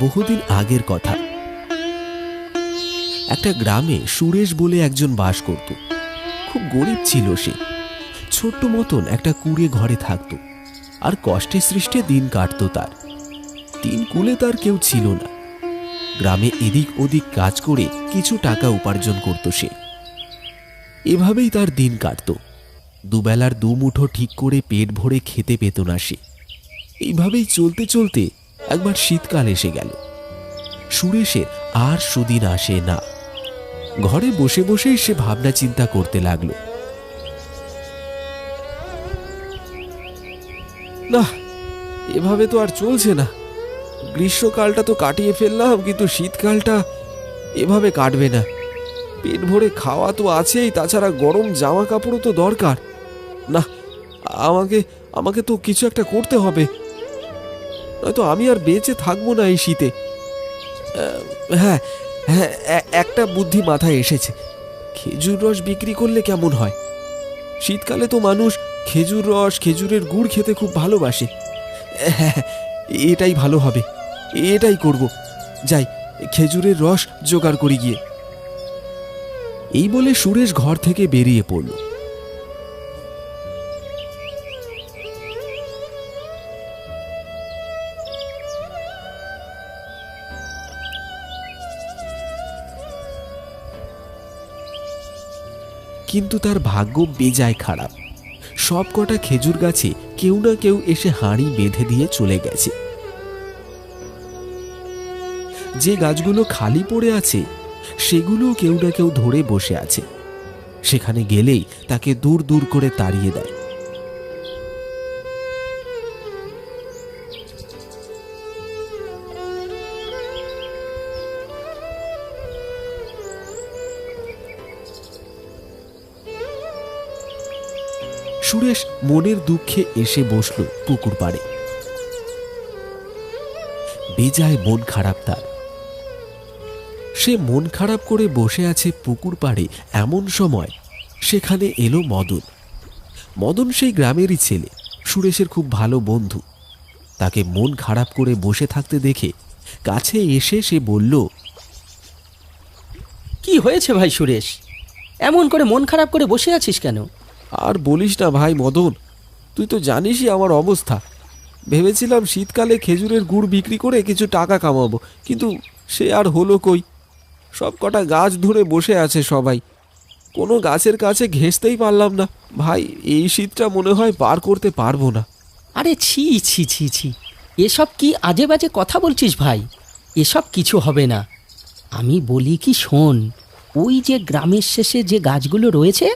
বহুদিন আগের কথা। একটা গ্রামে সুরেশ বলে একজন বাস করত। খুব গরিব ছিল সে। ছোট্ট মতন একটা কুঁড়ে ঘরে থাকত, আর কষ্টে সৃষ্টে দিন কাটত তার। তিন কুলে তার কেউ ছিল না। গ্রামে এদিক ওদিক কাজ করে কিছু টাকা উপার্জন করত সে। এভাবেই তার দিন কাটত। দুবেলার দুমুঠো ঠিক করে পেট ভরে খেতে পেত না সে। এইভাবেই চলতে চলতে একবার শীতকাল এসে গেল। সুরেশের আর সুদিন আসে না। ঘরে বসে বসেই সে ভাবনা চিন্তা করতে লাগলো। না, এভাবে তো আর চলছে না। গ্রীষ্মকালটা তো কাটিয়ে ফেললাম, কিন্তু শীতকালটা এভাবে কাটবে না। পেট ভরে খাওয়া তো আছেই, তাছাড়া গরম জামা কাপড়ও তো দরকার। না, আমাকে আমাকে তো কিছু একটা করতে হবে, নয়তো আমি আর বেঁচে থাকবো না এই শীতে। হ্যাঁ হ্যাঁ, একটা বুদ্ধি মাথায় এসেছে। খেজুর রস বিক্রি করলে কেমন হয়? শীতকালে তো মানুষ খেজুর রস, খেজুরের গুড় খেতে খুব ভালোবাসে। হ্যাঁ, এটাই ভালো হবে, এটাই করব। যাই, খেজুরের রস জোগাড় করি গিয়ে। এই বলে সুরেশ ঘর থেকে বেরিয়ে পড়ল। কিন্তু তার ভাগ্য বেজায় খারাপ। সব কটা খেজুর গাছে কেউ না কেউ এসে হাঁড়ি বেঁধে দিয়ে চলে গেছে। যে গাছগুলো খালি পড়ে আছে সেগুলো কেউ না কেউ ধরে বসে আছে। সেখানে গেলেই তাকে দূর দূর করে তাড়িয়ে দেয়। সুরেশ মনের দুঃখে এসে বসল পুকুর পাড়ে। বেজায় মন খারাপ তার। সে মন খারাপ করে বসে আছে পুকুর পাড়ে। এমন সময় সেখানে এলো মদন। মদন সেই গ্রামেরই ছেলে, সুরেশের খুব ভালো বন্ধু। তাকে মন খারাপ করে বসে থাকতে দেখে কাছে এসে সে বলল, কি হয়েছে ভাই সুরেশ? এমন করে মন খারাপ করে বসে আছিস কেন? আর বলিস না ভাই মদন, তুই তো জানিসই আমার অবস্থা। ভেবেছিলাম শীতকালে খেজুরের গুড় বিক্রি করে কিছু টাকা কামাবো, কিন্তু সে আর হলো কই। সব কটা গাছ ধরে বসে আছে সবাই, কোনো গাছের কাছে ঘেঁষতেই পারলাম না। ভাই, এই শীতটা মনে হয় পার করতে পারবো না। আরে ছি ছি ছি ছি, এসব কি আজে বাজে কথা বলছিস ভাই? এসব কিছু হবে না। আমি বলি কি, শোন, ওই যে গ্রামের শেষে যে গাছগুলো রয়েছে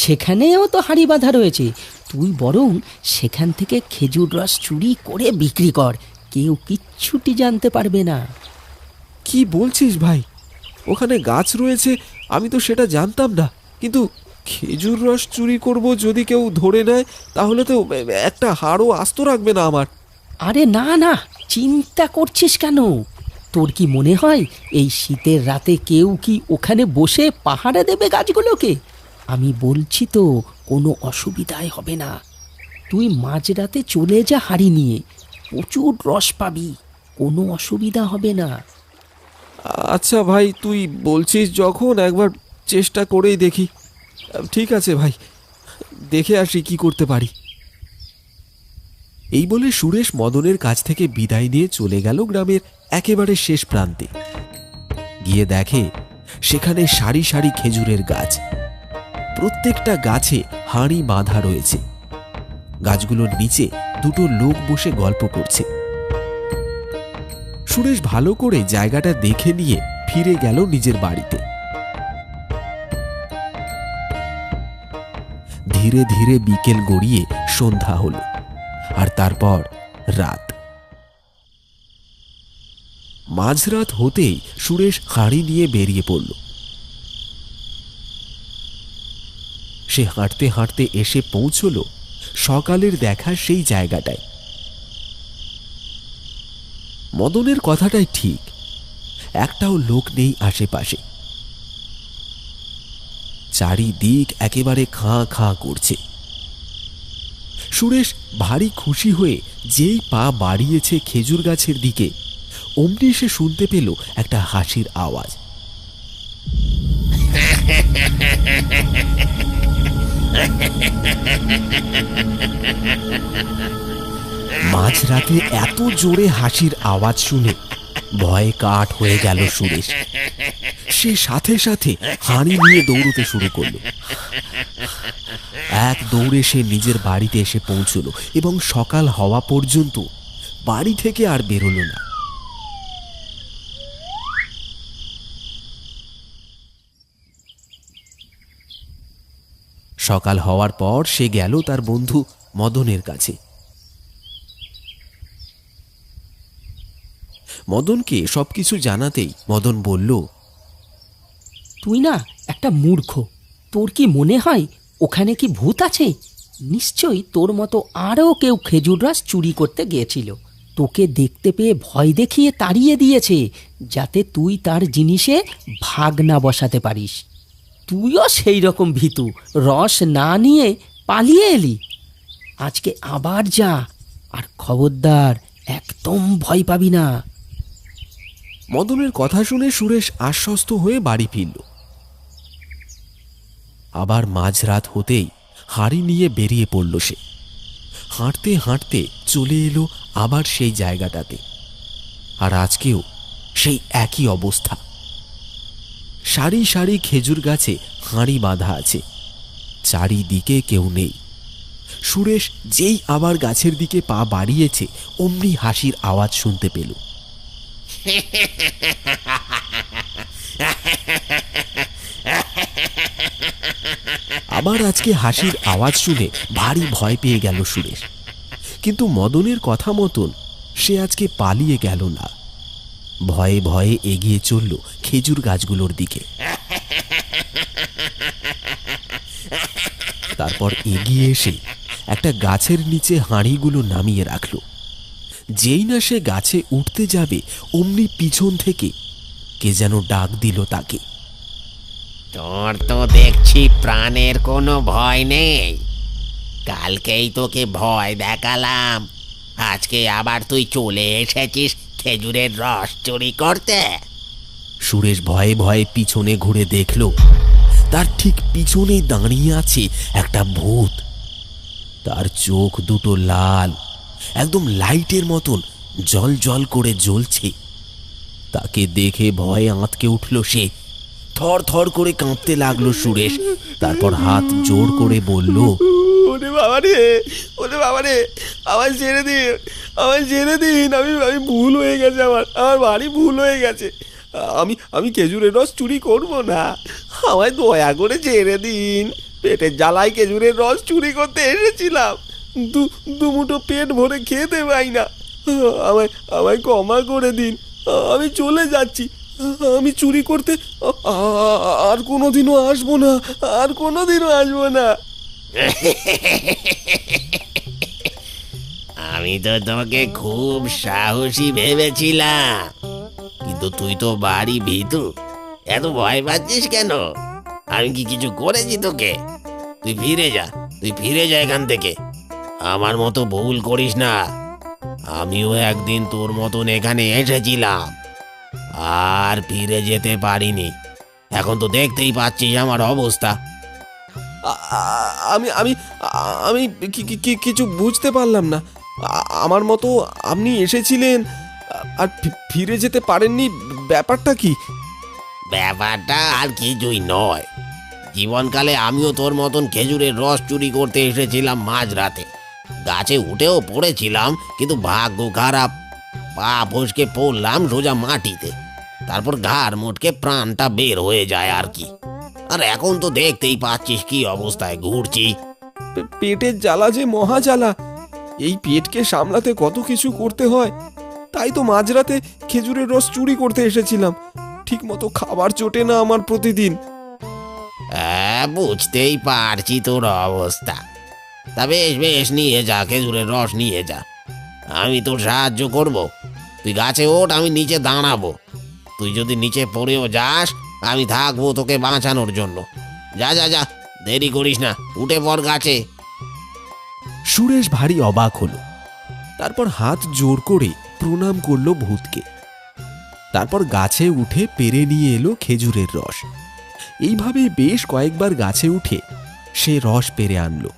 সেখানেও তো হাঁড়ি বাঁধা রয়েছে। তুই বরং সেখান থেকে খেজুর রস চুরি করে বিক্রি কর, কেউ কিচ্ছুটি জানতে পারবে না। কি বলছিস ভাই? ওখানে গাছ রয়েছে, আমি তো সেটা জানতাম না। কিন্তু খেজুর রস চুরি করব, যদি কেউ ধরে নেয় তাহলে তো একটা হাড়ও আস্ত রাখবে না আমার। আরে না না, চিন্তা করছিস কেন? তোর কি মনে হয় এই শীতের রাতে কেউ কি ওখানে বসে পাহারা দেবে গাছগুলোকে? আমি বলছি তো, কোনো অসুবিধাই হবে না। তুই মাঝরাতে চলে যা হাঁড়ি নিয়ে, প্রচুর রস পাবি, কোনো অসুবিধা হবে না। আচ্ছা ভাই, তুই বলছিস যখন, একবার চেষ্টা করেই দেখি। ঠিক আছে ভাই, দেখে আসি কি করতে পারি। এই বলে সুরেশ মদনের কাছ থেকে বিদায় নিয়ে চলে গেল গ্রামের একেবারে শেষ প্রান্তে। গিয়ে দেখে সেখানে সারি সারি খেজুরের গাছ। প্রত্যেকটা গাছে হাঁড়ি বাঁধা রয়েছে। গাছগুলোর নিচে দুটো লোক বসে গল্প করছে। সুরেশ ভালো করে জায়গাটা দেখে নিয়ে ফিরে গেল নিজের বাড়িতে। ধীরে ধীরে বিকেল গড়িয়ে সন্ধ্যা হলো, আর তারপর রাত। মাঝরাত হতেই সুরেশ হাঁড়ি নিয়ে বেরিয়ে পড়ল। সে হাঁটতে হাঁটতে এসে পৌঁছল সকালের দেখা সেই জায়গাটায়। মদনের কথাটাই ঠিক, একটাও লোক নেই আশেপাশে। চারিদিক একেবারে খাঁ খাঁ করছে। সুরেশ ভারী খুশি হয়ে যেই পা বাড়িয়েছে খেজুর গাছের দিকে, অমনি সে শুনতে পেল একটা হাসির আওয়াজ। মাঝরাতে এত জোরে হাসির আওয়াজ শুনে ভয়ে কাঠ হয়ে গেল সুরেশ। সে সাথে সাথে হাঁড়ি নিয়ে দৌড়তে শুরু করলো। এক দৌড়ে সে নিজের বাড়িতে এসে পৌঁছল এবং সকাল হওয়া পর্যন্ত বাড়ি থেকে আর বেরোলো না। সকাল হওয়ার পর সে গেল তার বন্ধু মদনের কাছে। মদনকে সবকিছু জানাতেই মদন বলল, তুই না একটা মূর্খ। তোর কি মনে হয় ওখানে কি ভূত আছে? নিশ্চয়ই তোর মতো আরও কেউ খেজুর রস চুরি করতে গিয়েছিল। তোকে দেখতে পেয়ে ভয় দেখিয়ে তাড়িয়ে দিয়েছে, যাতে তুই তার জিনিসে ভাগ না বসাতে পারিস। তুইও সেই রকম ভীতু, রস না নিয়ে পালিয়ে এলি। আজকে আবার যা, আর খবরদার একদম ভয় পাবি না। মদনের কথা শুনে সুরেশ আশ্বস্ত হয়ে বাড়ি ফিরল। আবার মাঝরাত হতেই হাঁড়ি নিয়ে বেরিয়ে পড়ল সে। হাঁটতে হাঁটতে চলে এলো আবার সেই জায়গাটাতে। আর আজকেও সেই একই অবস্থা। সারি সারি খেজুর গাছে হাঁড়ি বাঁধা আছে, চারিদিকে কেউ নেই। সুরেশ যেই আবার গাছের দিকে পা বাড়িয়েছে, অমনি হাসির আওয়াজ শুনতে পেল। আবার আজকে হাসির আওয়াজ শুনে ভারী ভয় পেয়ে গেল সুরেশ। কিন্তু মদনের কথা মতন সে আজকে পালিয়ে গেল না, ভয়ে ভয়ে এগিয়ে চলল খেজুর গাছগুলোর দিকে। তারপর এগিয়ে এসে একটা গাছের নিচে হাঁড়িগুলো নামিয়ে রাখল। যেই না সে গাছে উঠতে যাবে, অমনি পিছন থেকে কে যেন ডাক দিল তাকে। তোর তো দেখছি প্রাণের কোনো ভয় নেই। কালকেই তোকে ভয় দেখালাম, আজকে আবার তুই চলে এসেছিস খেজুরের রস চুরি করতে। সুরেশ ভয়ে ভয়ে পিছনে ঘুরে দেখল, তার ঠিক পিছনে দাঁড়িয়ে আছে একটা ভূত। তার চোখ দুটো লাল, একদম লাইটের মতন জল জল করে জ্বলছে। তাকে দেখে ভয়ে আঁতকে উঠল সে। থর থর করে কাঁপতে লাগলো সুরেশ। তারপর হাত জোর করে বলল, ওরে বাবা রে, ওরে বাবা রে, আমায় ছেড়ে দিন, আমায় ছেড়ে দিন। আমি ভুল হয়ে গেছে, আমার বাড়ি ভুল হয়ে গেছে। আমি খেজুরের রস চুরি করবো না, আমায় দয়া করে ছেড়ে দিন। পেটের জ্বালায় খেজুরের রস চুরি করতে এসেছিলাম, দুমুঠো পেট ভরে খেতে পাই না। আমায় ক্ষমা করে দিন, আমি চলে যাচ্ছি। আমি চুরি করতে আর কোনোদিনও আসবো না, আর কোনোদিনও আসবো না। আমি তো তোকে খুব সাহসী ভেবেছিলাম, কিন্তু তুই তো বাড়ি ভীতু। এত ভয় পাচ্ছিস কেন? আমি কি কিছু করেছি তোকে? তুই ফিরে যা, তুই ফিরে যা এখান থেকে। আমার মতো ভুল করিস না। আমিও একদিন তোর মতন এখানে এসেছিলাম, আর ফিরে যেতে পারিনি। এখন তো দেখতেই পাচ্ছিস আমার অবস্থা। আমি আমি আমি কিছু বুঝতে পারলাম না। আমার মতো আপনি এসেছিলেন আর ফিরে যেতে পারেননি, ব্যাপারটা কি? ব্যাপারটা আর কিছুই নয়। জীবনকালে আমিও তোর মতন খেজুরের রস চুরি করতে এসেছিলাম মাঝরাতে। গাছে উঠেও পড়েছিলাম, কিন্তু ভাগ্য খারাপ, পা ফসকে পড়লাম সোজা মাটিতে। তারপর ঘাড় মোটকে প্রাণটা বের হয়ে যায় আর কি। আর এখন তো দেখতেই পাচ্ছিস কি অবস্থায় ঘুরছি। পেটের জ্বালা যে মহা জ্বালা, এই পেটকে সামলাতে কত কিছু করতে হয়। তাই তো মাঝরাতে খেজুরের রস চুরি করতে এসেছিলাম। ঠিক মতো খাবার জোটে না আমার প্রতিদিন। হ্যাঁ, বুঝতেই পারছি তোর অবস্থা। তা বেশ বেশ, নিয়ে যা, খেজুরের রস নিয়ে যা। আমি তোর সাহায্য করব। তুই গাছে ওঠ, আমি নিচে দাঁড়াবো। তুই যদি নিচে পড়েও যাস, আমি থাকবো তোকে বাঁচানোর জন্য। যা যা যা, দেরি করিস না, উঠে পড় গাছে। সুরেশ ভারী অবাক হলো। তারপর হাত জোর করে প্রণাম করলো ভূতকে। তারপর গাছে উঠে পেরে নিয়ে এলো খেজুরের রস। এইভাবে বেশ কয়েকবার গাছে উঠে সে রস পেরে আনলো।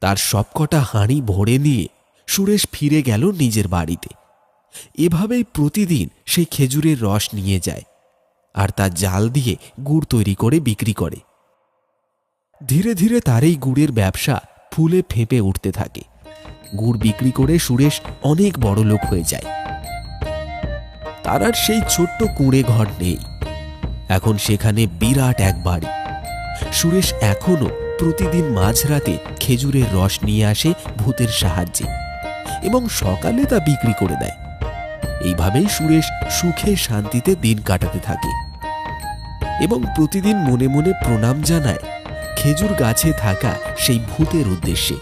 তার সবকটা হাঁড়ি ভরে নিয়ে সুরেশ ফিরে গেল নিজের বাড়িতে। এভাবেই প্রতিদিন সে খেজুরের রস নিয়ে যায় আর তা জাল দিয়ে গুড় তৈরি করে বিক্রি করে। ধীরে ধীরে তার এই গুড়ের ব্যবসা ফুলে ফেঁপে উঠতে থাকে। গুড় বিক্রি করে সুরেশ অনেক বড় লোক হয়ে যায়। তার আর সেই ছোট্ট কুঁড়ে ঘর নেই। এখন সেখানে বিরাট এক বাড়ি। সুরেশ এখনো প্রতিদিন মাঝরাতে খেজুরের রস নিয়ে আসে ভূতের সাহায্যে এবং সকালে তা বিক্রি করে দেয়। এইভাবেই সুরেশ সুখে শান্তিতে দিন কাটাতে থাকে এবং প্রতিদিন মনে মনে প্রণাম জানায় খেজুর গাছে থাকা সেই ভূতের উদ্দেশ্যে।